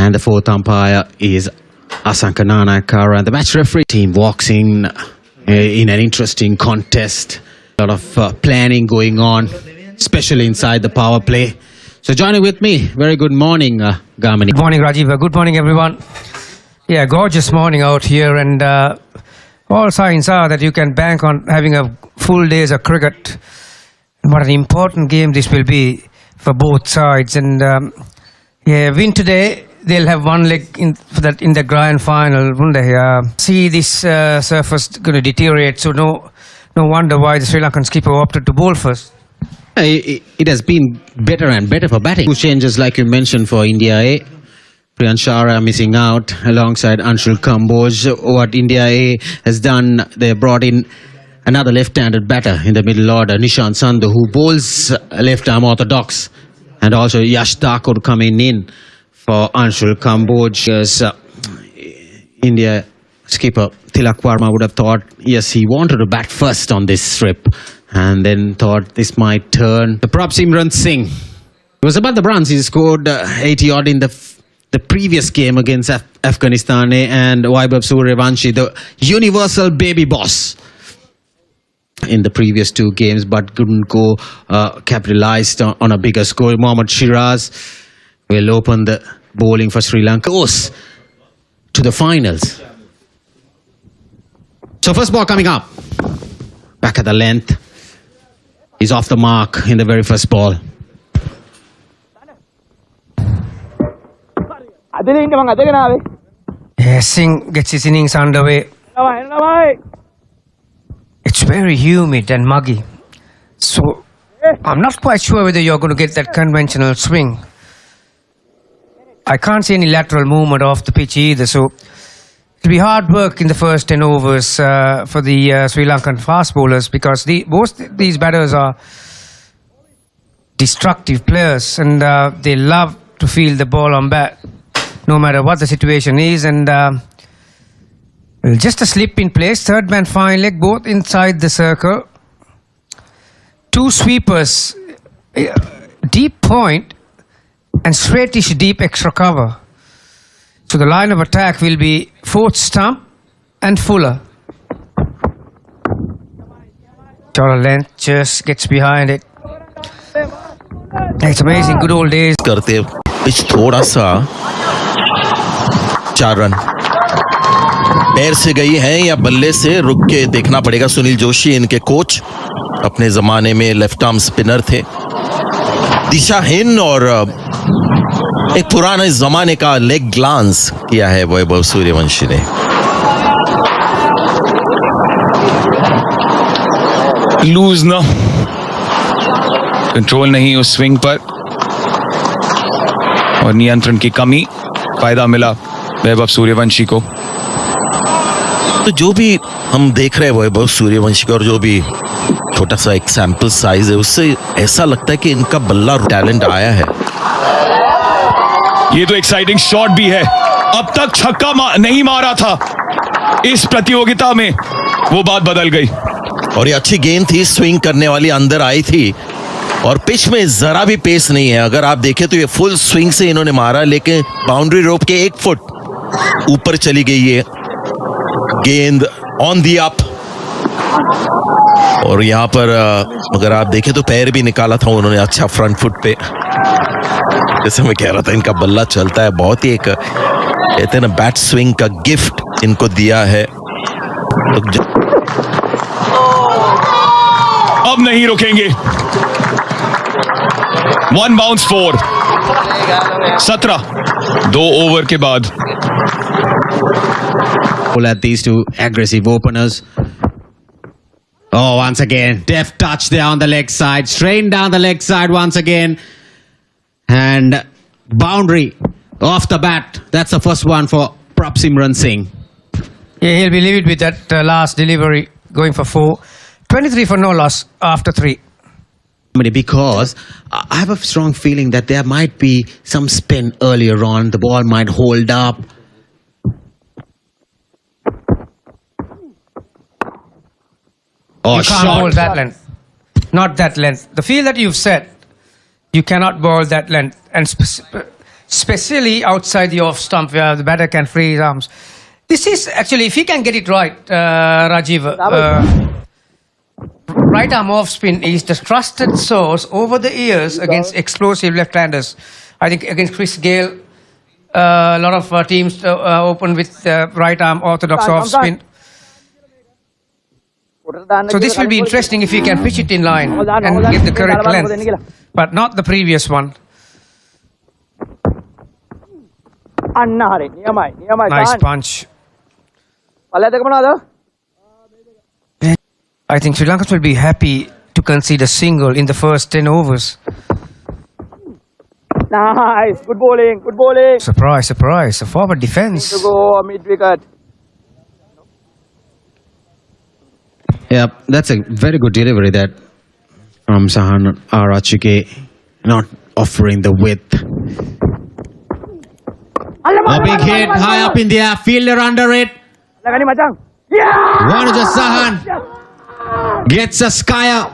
And the fourth umpire is Asanka Nanakara. And the match referee team walks in an interesting contest. A lot of planning going on, especially inside the power play. So joining with me, very good morning, Gamini. Good morning, Rajiv. Good morning, everyone. Yeah, gorgeous morning out here, and all signs are that you can bank on having a full days of cricket. What an important game this will be for both sides. And win today, they'll have one leg in the grand final, won't they? See this surface going to deteriorate, so no wonder why the Sri Lankan skipper opted to bowl first. It has been better and better for batting. Two changes, like you mentioned, for India A. Priyanshara missing out alongside Anshul Kamboj. What India A has done, they brought in another left-handed batter in the middle order, Nishant Sandhu, who bowls left-arm orthodox. And also Yash Thakur coming in for Anshul Kamboj. India skipper Tilak Varma would have thought, yes, he wanted to bat first on this trip. And then thought this might turn. The prop Simran Singh. It was about the runs. He scored 80 odd in the previous game against Afghanistan, and Vaibhav Suryavanshi, the universal baby boss in the previous two games, but couldn't go capitalized on a bigger score. Mohammad Shiraz will open the bowling for Sri Lanka. Goes to the finals. So first ball coming up. Back at the length. He's off the mark in the very first ball. Yeah, Singh gets his innings underway. It's very humid and muggy. So, I'm not quite sure whether you're going to get that conventional swing. I can't see any lateral movement off the pitch either, so it'll be hard work in the first 10 overs for the Sri Lankan fast bowlers, because both these batters are destructive players, and they love to field the ball on bat, no matter what the situation is. And just a slip in place, third man fine leg, both inside the circle. Two sweepers, deep point and straightish deep extra cover. So the line of attack will be fourth stump and Fuller. Total length, just gets behind it. It's amazing, good old days. करते pitch थोड़ा सा 4 run पैर से गई है या बल्ले से, रुक के देखना पड़ेगा। सुनील जोशी इनके कोच, अपने जमाने में लेफ्ट आर्म स्पिनर थे, दिशाहीन और एक पुराने जमाने का लेग ग्लांस किया है वैभव सूर्यवंशी ने। लूज ना, कंट्रोल नहीं उस स्विंग पर और नियंत्रण की कमी, फायदा मिला वैभव सूर्यवंशी को। तो जो भी हम देख रहे हैं वैभव सूर्यवंशी का, और जो भी छोटा सा एक सैंपल साइज है, उससे ऐसा लगता है कि इनका बल्ला टैलेंट आया है। ये तो एक्साइटिंग शॉट भी है। अब तक छक्का नहीं मारा था इस प्रतियोगिता में, वो बात बदल गई। और ये अच्छी गेंद थी, स्विंग करने वाली अंदर आई थी, और पिच में जरा भी पेस नहीं है। अगर आप देखें तो ये फुल स्विंग से इन्होंने मारा, लेकिन बाउंड्री रोप के 1 फुट ऊपर चली गई है गेंद ऑन दी अप। और यहाँ पर अगर आप देखें तो पैर भी निकाला था उन्होंने अच्छा फ्रंट फुट पे। जैसे मैं कह रहा था, इनका बल्ला चलता है, बहुत ही एक कहते हैं ना बैट स्विंग का गिफ्ट इनको दिया है। तो अब नहीं रुकेंगे। 1 बाउंस 4, 17 2 ओवर के बाद। At these two aggressive openers. Oh, once again, deft touch there on the leg side, strain down the leg side once again, and boundary off the bat. That's the first one for Prop Simran Singh. Yeah, he'll be livid with that last delivery, going for 4. 23 for no loss after 3. Because I have a strong feeling that there might be some spin earlier on. The ball might hold up. You can't bowl that length. Not that length. The field that you've set, you cannot bowl that length. And especially outside the off stump where the batter can free his arms. This is actually, if he can get it right, Rajiv, right arm off spin is the trusted source over the years against explosive left-handers. I think against Chris Gale, a lot of teams open with right arm orthodox off spin. So this will be interesting if he can pitch it in line and get the correct length, but not the previous one. Nice punch. I think Sri Lankans will be happy to concede a single in the first 10 overs. Nice, good bowling, good bowling. Surprise, surprise. A forward defense. To go mid wicket. Yeah, that's a very good delivery that from Sahan Arachike, not offering the width. A big hit, high up in the air, fielder under it. Lagani macam. Yeah! Wanuja Sahan gets a skyer.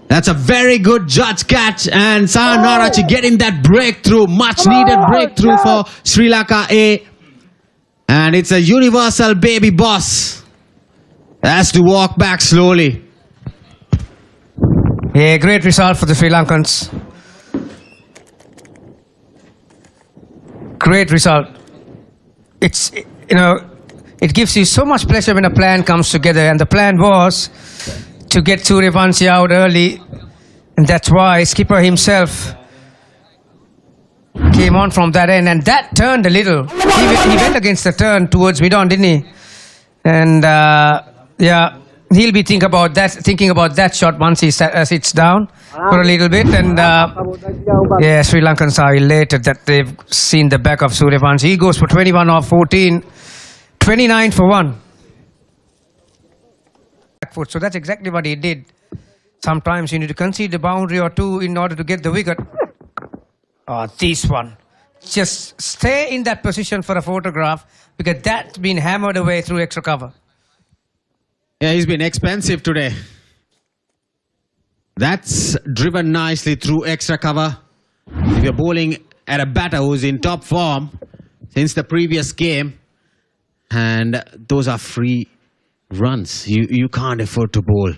That's a very good judge catch, and Sahan Arachike getting that breakthrough, much needed breakthrough for Sri Lanka A. And it's a universal baby boss. Has to walk back slowly. Yeah, great result for the Sri Lankans. Great result. It's, it gives you so much pleasure when a plan comes together, and the plan was to get Suryavanshi out early, and that's why skipper himself came on from that end, and that turned a little. He went against the turn towards mid-on, didn't he? And yeah, he'll be thinking about that shot once he sits down for a little bit. And yeah, Sri Lankans are elated that they've seen the back of Suryavanshi. He goes for 21 off 14, 29 for 1. Back foot. So that's exactly what he did. Sometimes you need to concede a boundary or two in order to get the wicket. Oh, this one. Just stay in that position for a photograph, because that's been hammered away through extra cover. Yeah, he's been expensive today. That's driven nicely through extra cover. If you're bowling at a batter who's in top form since the previous game, and those are free runs, you can't afford to bowl.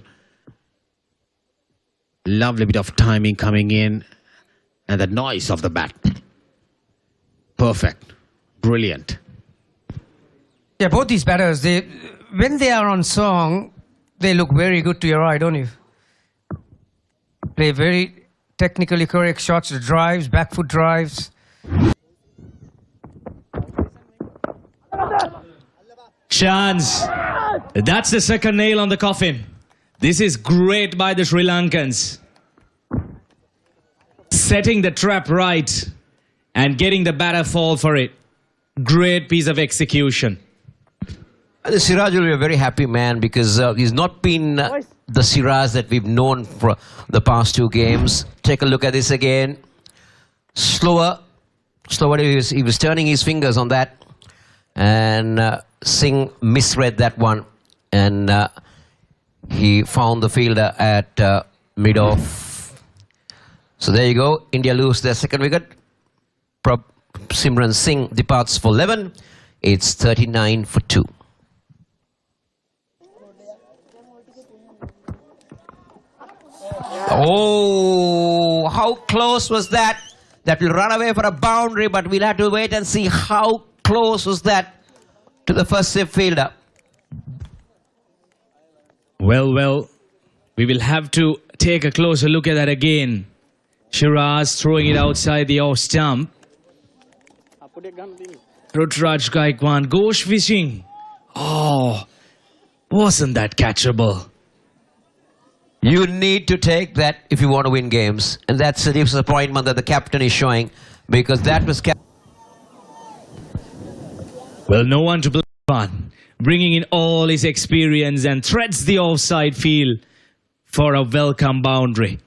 Lovely bit of timing coming in, and the noise of the bat. Perfect. Brilliant. Yeah, both these batters, when they are on song, they look very good to your eye, don't you? Play very technically correct shots, drives, back foot drives. Chance. That's the second nail on the coffin. This is great by the Sri Lankans. Setting the trap right and getting the batter fall for it. Great piece of execution. The Siraj will be a very happy man, because he's not been the Siraj that we've known for the past two games. Take a look at this again. Slower. He was turning his fingers on that, and Singh misread that one, and he found the fielder at mid-off. So there you go. India lose their second wicket. Simran Singh departs for 11. It's 39 for 2. Oh, how close was that? That will run away for a boundary, but we'll have to wait and see how close was that to the first safe fielder. Well, we will have to take a closer look at that again. Shiraz throwing it outside the off stump. Rutraj Gaikwad goes fishing. Oh, wasn't that catchable? You need to take that if you want to win games. And that's the disappointment that the captain is showing, because that was... Well, no one to blame on. Bringing in all his experience and threads the offside field for a welcome boundary.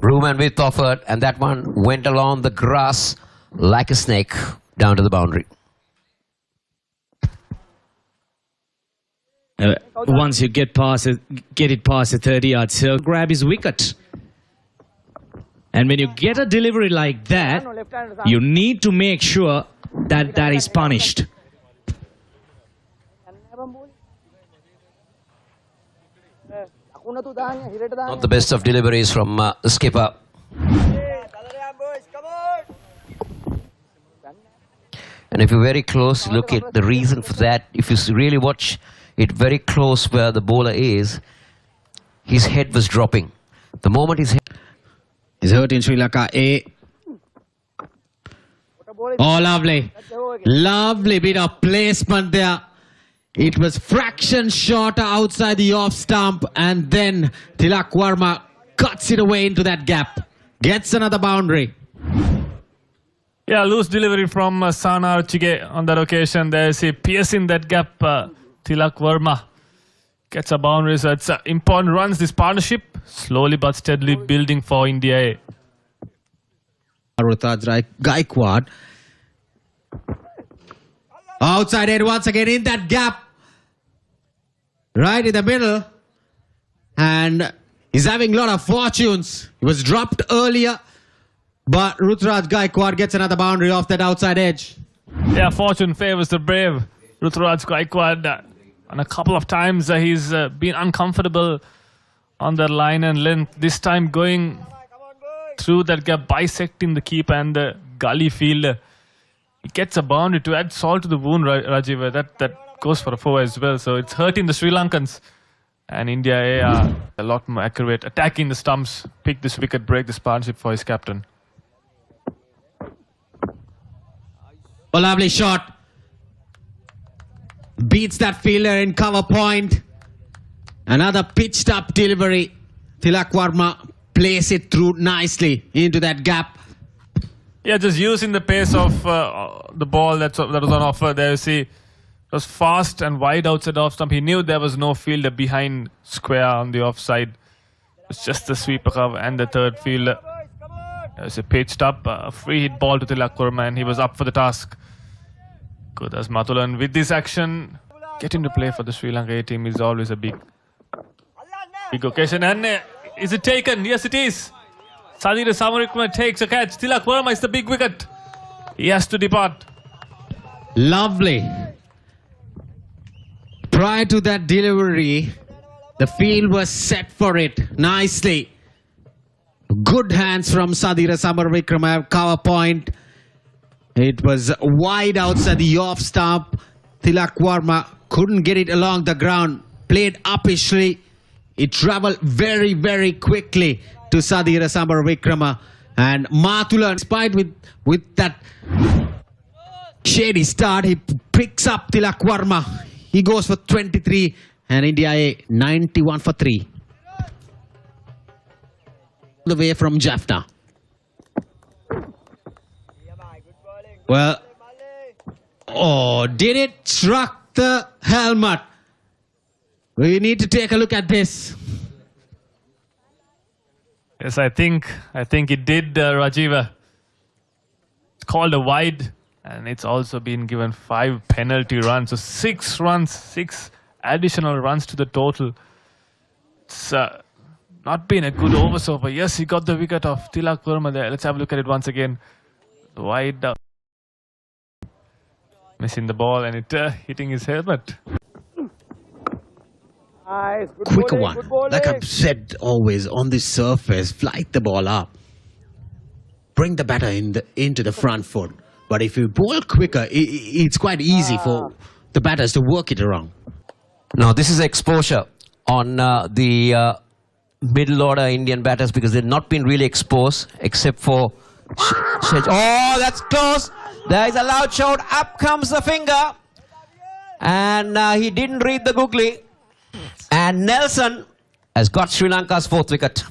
Room and width offered, and that one went along the grass like a snake down to the boundary. Once you get it past the 30-yard circle, grab his wicket. And when you get a delivery like that, you need to make sure that that is punished. Not the best of deliveries from the skipper. And if you're very close, look at the reason for that. If you really watch it very close where the bowler is, his head was dropping. The moment his head... He's hurt in Sri Lanka A. Oh, lovely. Lovely bit of placement there. It was fraction short outside the off stump, and then Tilak Varma cuts it away into that gap. Gets another boundary. Yeah, loose delivery from Sana Archige on that occasion. There's a piercing that gap. Tilak Varma gets a boundary. So it's important runs. This partnership slowly but steadily building for India A. Rutraj Gaikwad. Outside edge once again in that gap. Right in the middle. And he's having a lot of fortunes. He was dropped earlier. But Rutraj Gaikwad gets another boundary off that outside edge. Yeah, fortune favors the brave. Rutraj Gaikwad. And a couple of times he's been uncomfortable on that line and length. This time going through that gap, bisecting the keeper and the gully fielder. He gets a boundary to add salt to the wound, Rajiv. That goes for a 4 as well. So it's hurting the Sri Lankans. And India A are a lot more accurate. Attacking the stumps. Pick this wicket, break this partnership for his captain. A lovely shot. Beats that fielder in cover point. Another pitched up delivery. Tilak Varma plays it through nicely into that gap. Yeah, just using the pace of the ball that was on offer there. You see, it was fast and wide outside off stump. He knew there was no fielder behind square on the offside. It's just the sweeper cover and the third fielder. There's a pitched up, a free hit ball to Tilak Varma, and he was up for the task. Good as Mathulan. With this action, getting to play for the Sri Lanka A team is always a big occasion. And is it taken? Yes, it is. Sadira Samarikma takes a catch. Tilak Varma is the big wicket. He has to depart. Lovely. Prior to that delivery, the field was set for it nicely. Good hands from Sadira Samarvikrama, cover point. It was wide outside the off stump. Tilak Varma couldn't get it along the ground. Played uppishly. It travelled very, very quickly to Sadira Samarvikrama. And Mathulan, despite with that shady start, he picks up Tilak Varma. He goes for 23 and India A 91 for 3. The way from Jaffna. Well, oh, did it struck the helmet? We need to take a look at this. Yes, I think it did, Rajiva. It's called a wide, and it's also been given 5 penalty runs. So 6 runs, 6 additional runs to the total. It's not been a good over so far. Yes, he got the wicket of Tilak Varma there. Let's have a look at it once again. Wide down. Missing the ball and it hitting his helmet. Nice. Good Quicker bowling, one. good bowling. Like I've said always, on this surface, flight the ball up. Bring the batter into the front foot. But if you bowl quicker, it's quite easy for the batters to work it around. Now, this is exposure on the middle order Indian batters because they've not been really exposed except for... Oh, that's close. There is a loud shout. Up comes the finger. And he didn't read the googly. And Nelson has got Sri Lanka's 4th wicket.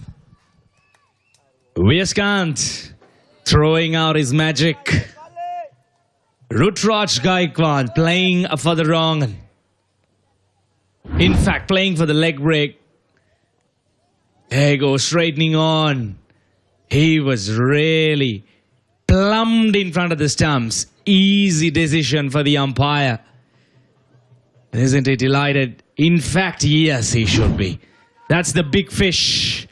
Viaskant throwing out his magic. Rutraj Gaikwad playing for the wrong. In fact, playing for the leg break. There he goes, straightening on. He was really plumbed in front of the stumps. Easy decision for the umpire. Isn't he delighted? In fact, yes, he should be. That's the big fish.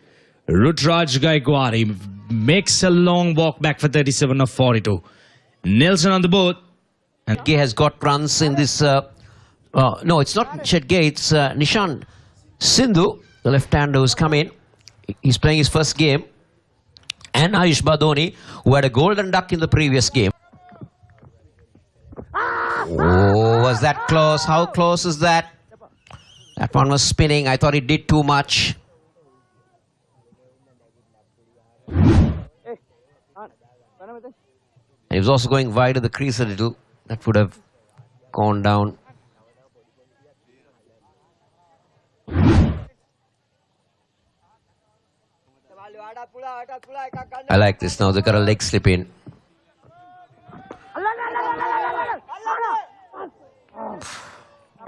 Rutraj Gaikwad. He makes a long walk back for 37 of 42. Nelson on the board. Gay has got runs in this. No, it's not Chet Gay. It's Nishan Sindhu, the left-hander who's come in. He's playing his first game. And Ayush Badoni, who had a golden duck in the previous game. Oh, was that close? How close is that? That one was spinning. I thought it did too much. And he was also going wide of the crease a little. That would have gone down. I like this now. They've got a leg slip in.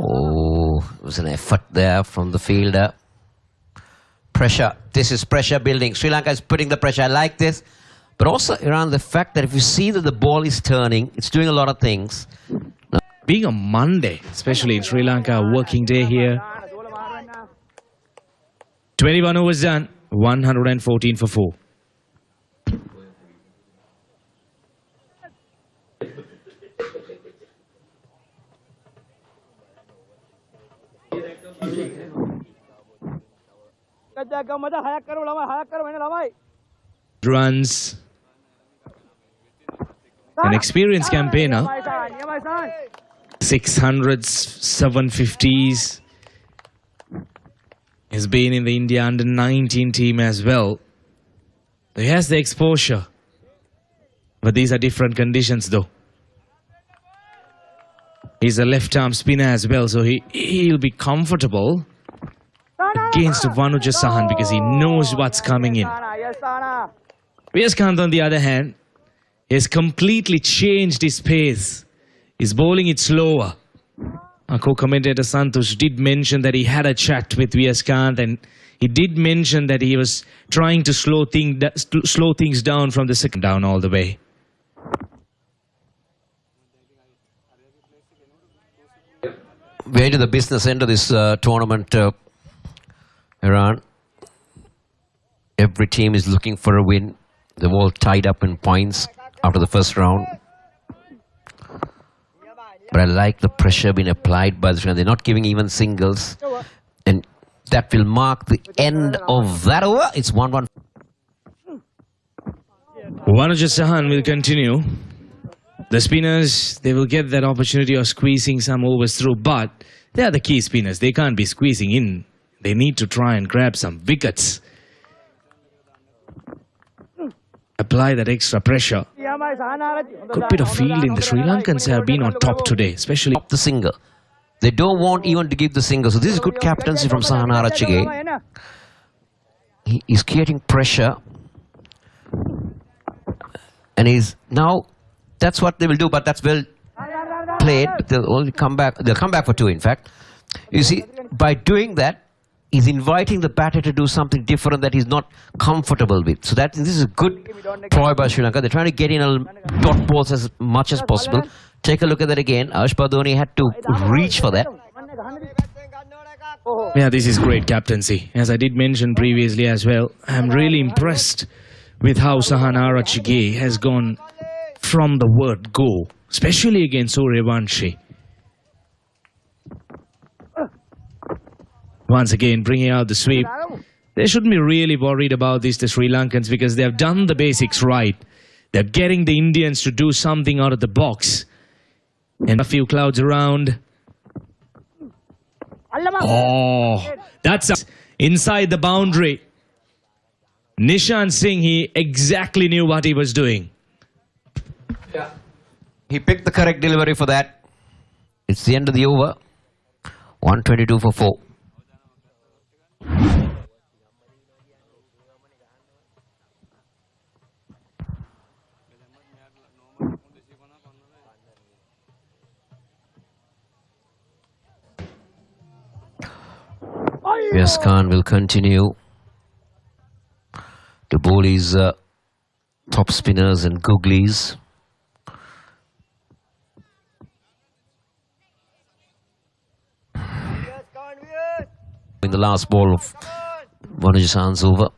Oh, it was an effort there from the fielder. Pressure. This is pressure building. Sri Lanka is putting the pressure. I like this. But also around the fact that if you see that the ball is turning, it's doing a lot of things. Being a Monday, especially in Sri Lanka, working day here. 21 overs done, 114 for 4. Runs. An experienced campaigner. 600s, 750s. He's been in the India under 19 team as well. He has the exposure. But these are different conditions though. He's a left arm spinner as well, so he'll be comfortable against Vanuja Sahan because he knows what's coming in. Viyaskant, on the other hand, has completely changed his pace. He's bowling it slower. Our co-commentator Santosh did mention that he had a chat with Viyaskant, and he did mention that he was trying to slow things down from the second down all the way. We're into the business end of this tournament, Iran. Every team is looking for a win. They're all tied up in points after the first round. But I like the pressure being applied by the Sri Lanka. They're not giving even singles. And that will mark the end of that over. It's 1-1. Vanuja Sahan will continue. The spinners, they will get that opportunity of squeezing some overs through, but they are the key spinners. They can't be squeezing in. They need to try and grab some wickets. Apply that extra pressure. Good bit of fielding. The Sri Lankans have been on top today, especially The single. They don't want even to give the single. So this is good captaincy from Sahanara Chige. He is creating pressure. And he's now, that's what they will do, but that's well played. They'll only come back. They'll come back for 2, in fact. You see, by doing that, he's inviting the batter to do something different that he's not comfortable with. So this is a good ploy by Sri Lanka. They're trying to get in dot balls as much as possible. Take a look at that again. Ayush Badoni had to reach for that. Yeah, this is great captaincy. As I did mention previously as well, I'm really impressed with how Sahanara Chige has gone from the word go, especially against Suryavanshi. Once again, bringing out the sweep. They shouldn't be really worried about this, the Sri Lankans, because they have done the basics right. They're getting the Indians to do something out of the box. And a few clouds around. Oh, that's inside the boundary. Nishan Singh, he exactly knew what he was doing. He picked the correct delivery for that. It's the end of the over. 122 for 4. Yes, Khan will continue to bowl his top spinners and googlies. In the last ball of Vanuja Sahan's over.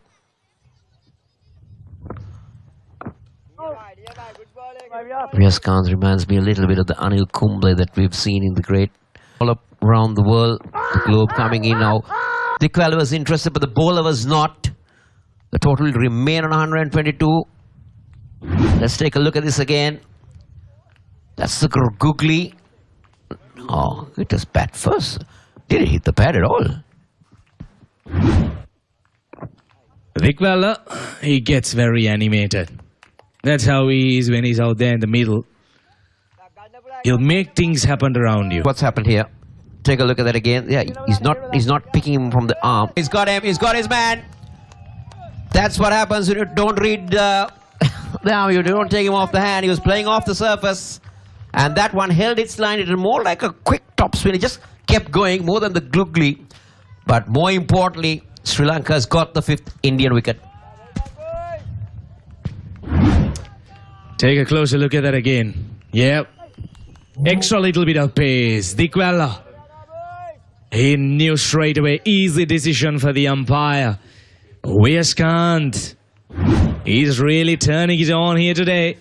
Khan reminds me a little bit of the Anil Kumble that we've seen in the great all up around the world. The globe coming in now. Dikwala was interested, but the bowler was not. The total will remain on 122. Let's take a look at this again. That's the googly. Oh, it was bat first. Didn't hit the pad at all. Dikwala, he gets very animated. That's how he is when he's out there in the middle. He'll make things happen around you. What's happened here? Take a look at that again. Yeah, he's not picking him from the arm. He's got him. He's got his man. That's what happens when you don't read now you don't take him off the hand. He was playing off the surface. And that one held its line. It was more like a quick top spin. It just kept going more than the googly. But more importantly, Sri Lanka's got the 5th Indian wicket. Take a closer look at that again. Yep. Extra little bit of pace. Dikwala. He knew straight away. Easy decision for the umpire. Viskant. He's really turning it on here today.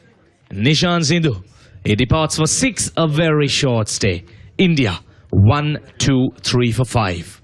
Nishan Sindhu. He departs for 6, a very short stay. India, 1, 2, 3 for 5.